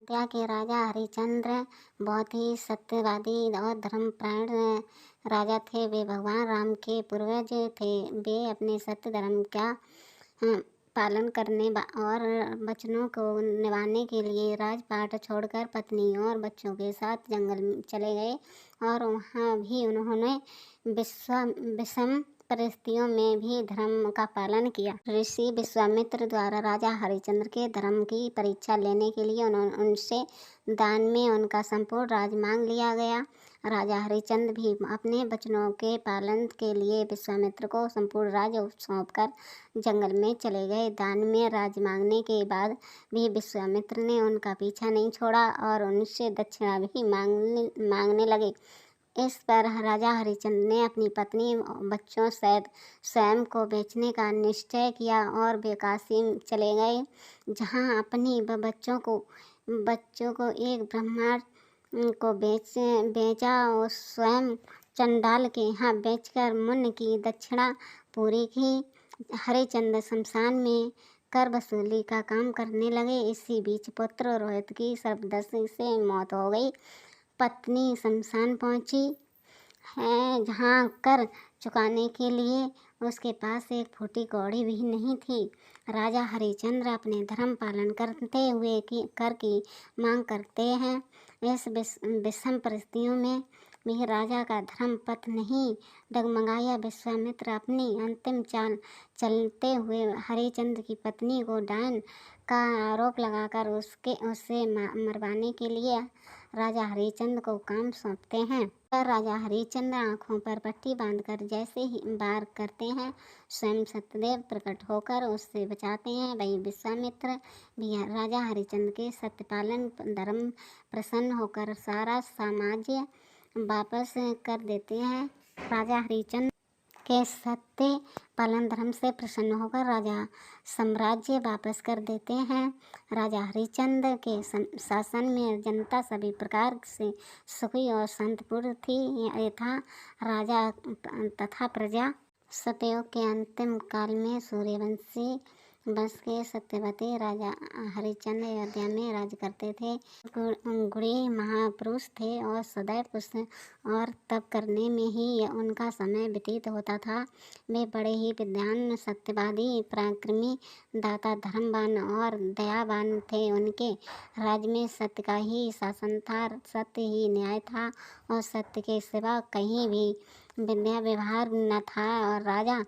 अयोध्या के राजा हरिश्चंद्र बहुत ही सत्यवादी और धर्मपरायण राजा थे। वे भगवान राम के पूर्वज थे। वे अपने सत्य धर्म का अ, पालन करने और वचनों को निभाने के लिए राजपाट छोड़कर पत्नी और बच्चों के साथ जंगल में चले गए और वहाँ भी उन्होंने विषम परिस्थितियों में भी धर्म का पालन किया। ऋषि विश्वामित्र द्वारा राजा हरिश्चंद्र के धर्म की परीक्षा लेने के लिए उनसे दान में उनका संपूर्ण राज मांग लिया गया। राजा हरिश्चंद्र भी अपने वचनों के पालन के लिए विश्वामित्र को संपूर्ण राज सौंपकर जंगल में चले गए। दान में राज मांगने के बाद भी विश्वामित्र ने उनका पीछा नहीं छोड़ा और उनसे दक्षिणा भी मांगने लगे। इस पर राजा हरिश्चंद्र ने अपनी पत्नी बच्चों सहित स्वयं को बेचने का निश्चय किया और वे काशी चले गए, जहां अपनी बच्चों को एक ब्राह्मण को बेचा और स्वयं चंडाल के यहाँ बेचकर मुन्न की दक्षिणा पूरी की। हरिश्चंद्र शमशान में कर वसूली का काम करने लगे। इसी बीच पुत्र रोहित की सर्पदंश से मौत हो गई। पत्नी शमशान पहुंची है, जहाँ कर चुकाने के लिए उसके पास एक फूटी कौड़ी भी नहीं थी। राजा हरिश्चंद्र अपने धर्म पालन करते हुए कर की मांग करते हैं। इस विषम परिस्थितियों में भी राजा का धर्म पथ नहीं डगमगाया। विश्वामित्र अपनी अंतिम चाल चलते हुए हरिश्चंद्र की पत्नी को डायन का आरोप लगाकर उससे मरवाने के लिए राजा हरिश्चंद्र को काम सौंपते हैं। पर राजा हरिश्चंद्र आंखों पर पट्टी बांधकर जैसे ही वार करते हैं, स्वयं सत्यदेव प्रकट होकर उससे बचाते हैं। वही विश्वामित्र भी राजा हरिश्चंद्र के सत्यपालन धर्म प्रसन्न होकर सारा साम्राज्य वापस कर देते हैं। राजा हरिश्चंद्र के सत्य पालन धर्म से प्रसन्न होकर राजा साम्राज्य वापस कर देते हैं। राजा हरिश्चंद्र के शासन में जनता सभी प्रकार से सुखी और शांतिपूर्ण थी। यथा राजा तथा प्रजा। सतयुग के अंतिम काल में सूर्यवंशी वंश के सत्यवती राजा हरिश्चंद्र अयोध्या में राज करते थे। गुणी महापुरुष थे और सदैव कुछ और तप करने में ही उनका समय व्यतीत होता था। वे बड़े ही विद्वान, सत्यवादी, पराक्रमी, दाता, धर्मवान और दयावान थे। उनके राज्य में सत्य का ही शासन था, सत्य ही न्याय था और सत्य के सिवा कहीं भी विद्या व्यवहार न था। और राजा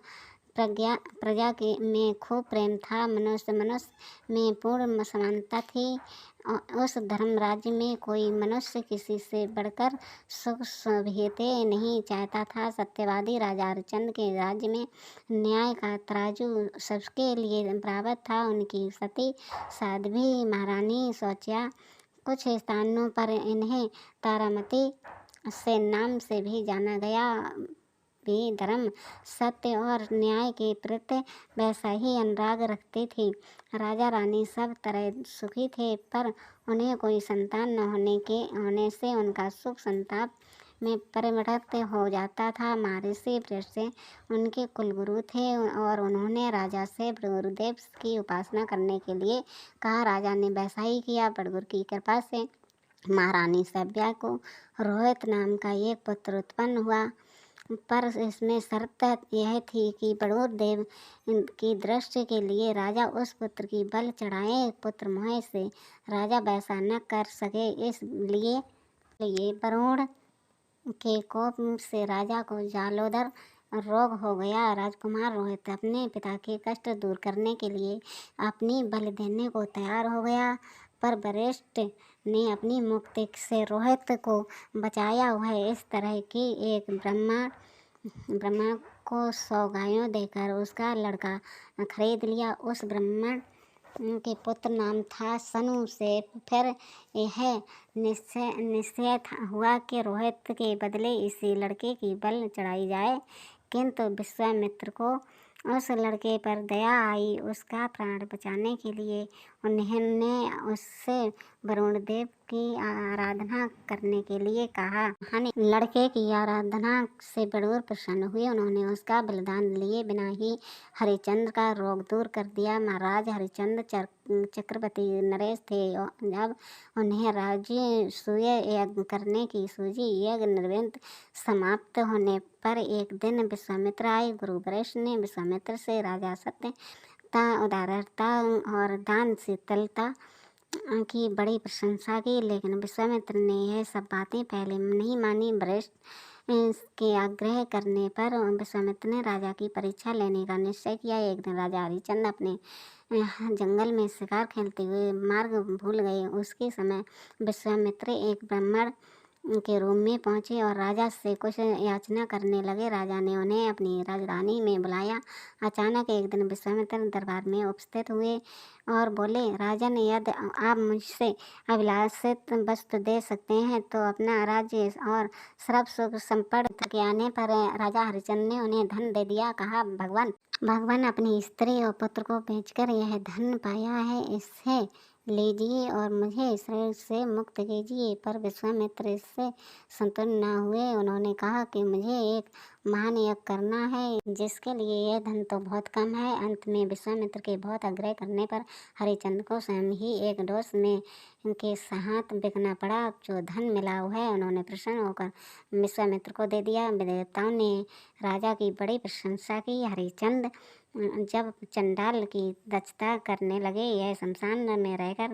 प्रजा के में खूब प्रेम था। मनुष्य में पूर्ण समानता थी। उस धर्म राज्य में कोई मनुष्य किसी से बढ़कर सुख सुविधाते नहीं चाहता था। सत्यवादी राजा हरिश्चंद्र के राज्य में न्याय का तराजू सबके लिए बराबर था। उनकी सती साध्वी महारानी शौचा कुछ स्थानों पर इन्हें तारामती से नाम से भी जाना गया भी धर्म, सत्य और न्याय के प्रति वैसा ही अनुराग रखती थी। राजा रानी सब तरह सुखी थे, पर उन्हें कोई संतान न होने से उनका सुख संताप में परिवर्तित हो जाता था। महर्षि वशिष्ठ उनके कुलगुरु थे और उन्होंने राजा से गुरुदेव की उपासना करने के लिए कहा। राजा ने वैसा ही किया। बड़गुरु की कृपा से महारानी सभ्या को रोहित नाम का एक पुत्र उत्पन्न हुआ, पर इसमें शर्त यह थी कि बड़गुरु देव की दृष्टि के लिए राजा उस पुत्र की बलि चढ़ाए। पुत्र मोह से राजा वैसा न कर सके, इसलिए वरुण के कोप से राजा को जालोदर रोग हो गया। राजकुमार रोहित अपने पिता के कष्ट दूर करने के लिए अपनी बलि देने को तैयार हो गया, पर वशिष्ठ ने अपनी मुक्ति से रोहित को बचाया। वह इस तरह की एक ब्राह्मण को 100 गायों देकर उसका लड़का खरीद लिया। उस ब्राह्मण के पुत्र नाम था सनु। से फिर यह निश्चय हुआ कि रोहित के बदले इसी लड़के की बलि चढ़ाई जाए, किंतु विश्वामित्र को उस लड़के पर दया आई। उसका प्राण बचाने के लिए उन्होंने उससे वरुण देव की आराधना करने के लिए कहा। लड़के की आराधना से बड़गुरु प्रसन्न हुए। उन्होंने उसका बलिदान लिए बिना ही हरिश्चंद्र का रोग दूर कर दिया। महाराज हरिश्चंद्र चक्रवर्ती नरेश थे। जब उन्हें राज्य सूय यज्ञ करने की सूझी। यज्ञ निर्विघ्न समाप्त होने पर एक दिन विश्वामित्र आए। गुरु वशिष्ठ ने विश्वामित्र से राजा सत्यता, उदारता और दान शीतलता की बड़ी प्रशंसा की, लेकिन विश्वामित्र ने यह सब बातें पहले नहीं मानी। वशिष्ठ के आग्रह करने पर विश्वामित्र ने राजा की परीक्षा लेने का निश्चय किया। एक दिन राजा हरिश्चंद्र अपने जंगल में शिकार खेलते हुए मार्ग भूल गए। उसके समय विश्वामित्र एक ब्राह्मण के रूम में पहुंचे और राजा से कुछ याचना करने लगे। राजा ने उन्हें अपनी राजधानी में बुलाया। अचानक एक दिन विश्वामित्र दरबार में उपस्थित हुए और बोले, राजन, यदि आप मुझसे अभिलाषित वस्तु दे सकते हैं तो अपना राज्य और सर्व सुख संपन्न के आने पर राजा हरिश्चंद्र ने उन्हें धन दे दिया। कहा, भगवान अपनी स्त्री और पुत्र को बेचकर यह धन पाया है, इससे लीजिए और मुझे शरीर से मुक्त कीजिए। पर विश्वामित्र इससे संतुष्ट न हुए। उन्होंने कहा कि मुझे एक महान यज्ञ करना है, जिसके लिए यह धन तो बहुत कम है। अंत में विश्वामित्र के बहुत आग्रह करने पर हरिश्चंद्र को स्वयं ही एक डोस में के साथ बिकना पड़ा। जो धन मिला वह उन्होंने प्रसन्न होकर विश्वामित्र को दे दिया। देवताओं ने राजा की बड़ी प्रशंसा की। हरिश्चंद्र जब चंडाल की दक्षता करने लगे, यह शमशान में रहकर